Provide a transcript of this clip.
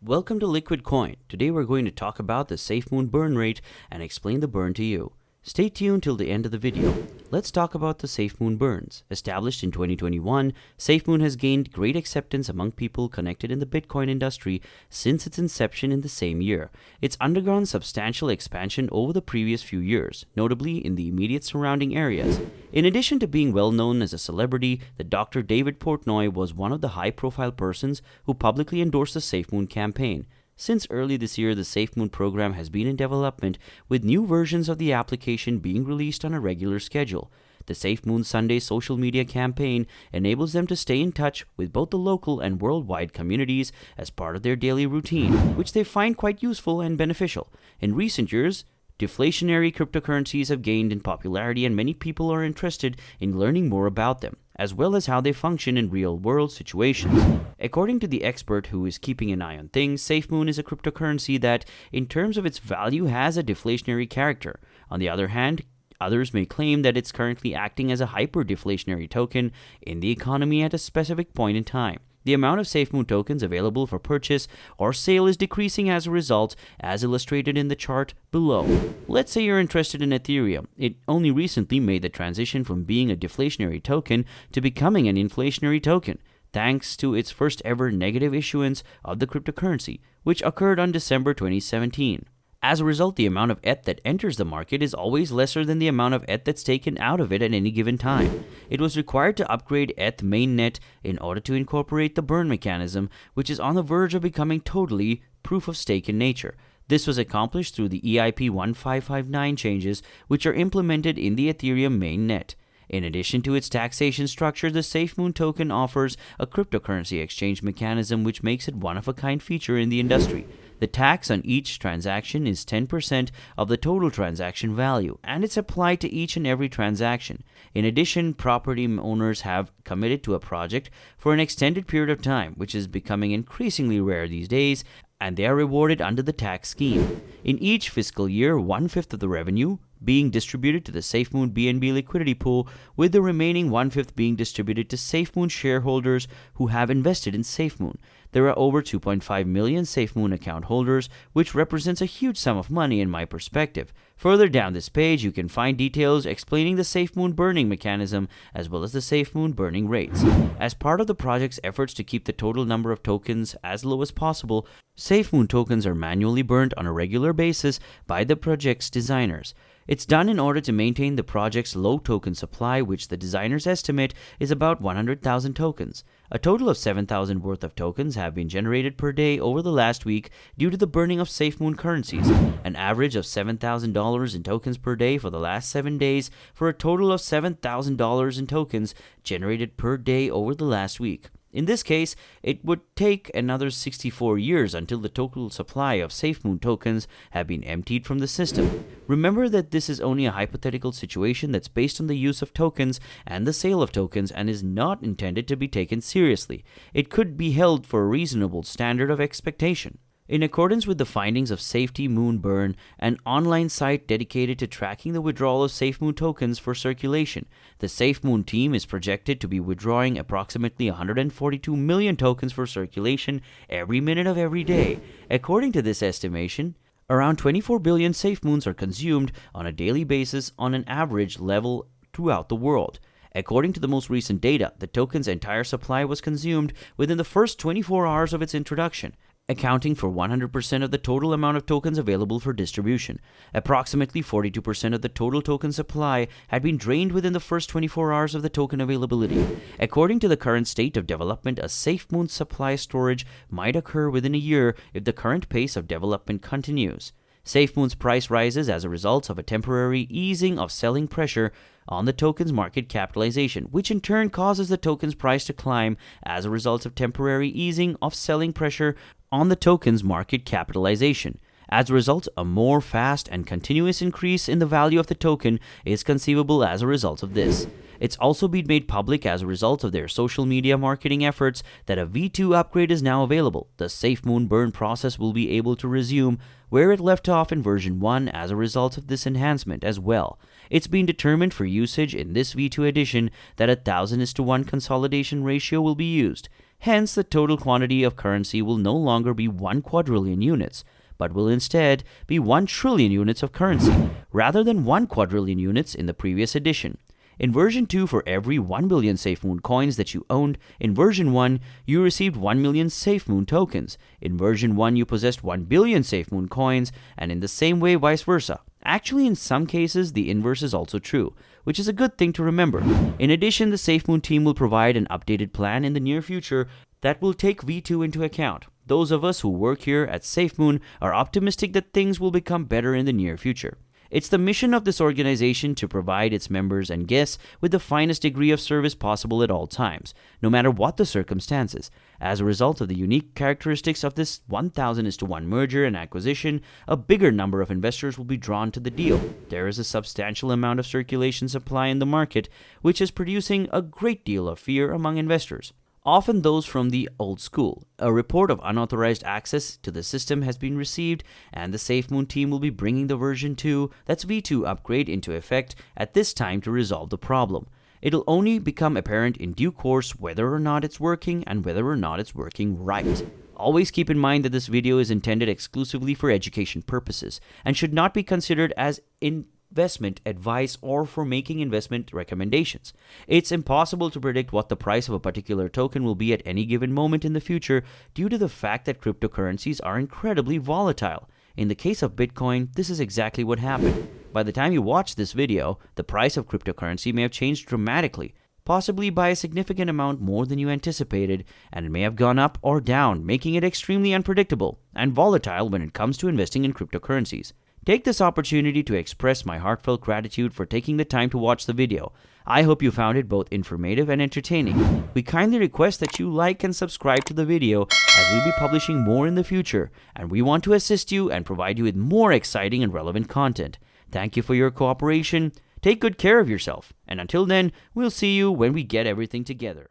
Welcome to Liquid Coin. Today we're going to talk about the Safemoon burn rate and explain the burn to you. Stay tuned till the end of the video. Let's talk about the Safemoon burns. Established in 2021, Safemoon has gained great acceptance among people connected in the Bitcoin industry since its inception in the same year. It's undergone substantial expansion over the previous few years, notably in the immediate surrounding areas. In addition to being well known as a celebrity, the Dr. David Portnoy was one of the high-profile persons who publicly endorsed the Safemoon campaign. Since early this year, the Safemoon program has been in development, with new versions of the application being released on a regular schedule. The Safemoon Sunday social media campaign enables them to stay in touch with both the local and worldwide communities as part of their daily routine, which they find quite useful and beneficial. In recent years, deflationary cryptocurrencies have gained in popularity, and many people are interested in learning more about them, as well as how they function in real-world situations. According to the expert who is keeping an eye on things, Safemoon is a cryptocurrency that, in terms of its value, has a deflationary character. On the other hand, others may claim that it's currently acting as a hyper-deflationary token in the economy at a specific point in time. The amount of Safemoon tokens available for purchase or sale is decreasing as a result, as illustrated in the chart below. Let's say you're interested in Ethereum. It only recently made the transition from being a deflationary token to becoming an inflationary token, thanks to its first ever negative issuance of the cryptocurrency, which occurred on December 2017. As a result, the amount of ETH that enters the market is always lesser than the amount of ETH that's taken out of it at any given time. It was required to upgrade ETH mainnet in order to incorporate the burn mechanism, which is on the verge of becoming totally proof of stake in nature. This was accomplished through the EIP 1559 changes, which are implemented in the Ethereum mainnet. In addition to its taxation structure, the Safemoon token offers a cryptocurrency exchange mechanism which makes it one-of-a-kind feature in the industry. The tax on each transaction is 10% of the total transaction value, and it's applied to each and every transaction. In addition, property owners have committed to a project for an extended period of time, which is becoming increasingly rare these days, and they are rewarded under the tax scheme. In each fiscal year, 1/5 of the revenue being distributed to the Safemoon BNB liquidity pool, with the remaining 1/5 being distributed to Safemoon shareholders who have invested in Safemoon. There are over 2.5 million Safemoon account holders, which represents a huge sum of money in my perspective. Further down this page, you can find details explaining the Safemoon burning mechanism as well as the Safemoon burning rates. As part of the project's efforts to keep the total number of tokens as low as possible, Safemoon tokens are manually burned on a regular basis by the project's designers. It's done in order to maintain the project's low token supply, which the designers estimate is about 100,000 tokens. A total of 7,000 worth of tokens have been generated per day over the last week due to the burning of Safemoon currencies, an average of $7,000 in tokens per day for the last 7 days, for a total of $7,000 in tokens generated per day over the last week. In this case, it would take another 64 years until the total supply of Safemoon tokens have been emptied from the system. Remember that this is only a hypothetical situation that's based on the use of tokens and the sale of tokens and is not intended to be taken seriously. It could be held for a reasonable standard of expectation. In accordance with the findings of Safemoon Burn, an online site dedicated to tracking the withdrawal of Safemoon tokens for circulation, the Safemoon team is projected to be withdrawing approximately 142 million tokens for circulation every minute of every day. According to this estimation, around 24 billion Safemoons are consumed on a daily basis on an average level throughout the world. According to the most recent data, the token's entire supply was consumed within the first 24 hours of its introduction, accounting for 100% of the total amount of tokens available for distribution. Approximately 42% of the total token supply had been drained within the first 24 hours of the token availability. According to the current state of development, a Safemoon supply storage might occur within a year if the current pace of development continues. Safemoon's price rises as a result of a temporary easing of selling pressure on the token's market capitalization, which in turn causes the token's price to climb as a result of temporary easing of selling pressure on the token's market capitalization. As a result, a more fast and continuous increase in the value of the token is conceivable as a result of this. It's also been made public as a result of their social media marketing efforts that a V2 upgrade is now available. The Safemoon burn process will be able to resume where it left off in version 1 as a result of this enhancement as well. It's been determined for usage in this V2 edition that a 1000:1 consolidation ratio will be used. Hence, the total quantity of currency will no longer be 1 quadrillion units, but will instead be 1 trillion units of currency, rather than 1 quadrillion units in the previous edition. In version 2, for every 1 billion Safemoon coins that you owned, in version 1, you received 1 million Safemoon tokens. In version 1, you possessed 1 billion Safemoon coins, and in the same way, vice versa. Actually, in some cases, the inverse is also true, which is a good thing to remember. In addition, the Safemoon team will provide an updated plan in the near future that will take V2 into account. Those of us who work here at Safemoon are optimistic that things will become better in the near future. It's the mission of this organization to provide its members and guests with the finest degree of service possible at all times, no matter what the circumstances. As a result of the unique characteristics of this 1000:1 merger and acquisition, a bigger number of investors will be drawn to the deal. There is a substantial amount of circulation supply in the market, which is producing a great deal of fear among investors, often those from the old school. A report of unauthorized access to the system has been received, and the Safemoon team will be bringing the version 2, that's V2 upgrade, into effect at this time to resolve the problem. It'll only become apparent in due course whether or not it's working and whether or not it's working right. Always keep in mind that this video is intended exclusively for education purposes and should not be considered as investment advice or for making investment recommendations. It's impossible to predict what the price of a particular token will be at any given moment in the future due to the fact that cryptocurrencies are incredibly volatile. In the case of Bitcoin, this is exactly what happened. By the time you watch this video, the price of cryptocurrency may have changed dramatically, possibly by a significant amount more than you anticipated, and it may have gone up or down, making it extremely unpredictable and volatile when it comes to investing in cryptocurrencies. Take this opportunity to express my heartfelt gratitude for taking the time to watch the video. I hope you found it both informative and entertaining. We kindly request that you like and subscribe to the video, as we'll be publishing more in the future, and we want to assist you and provide you with more exciting and relevant content. Thank you for your cooperation. Take good care of yourself, and until then, we'll see you when we get everything together.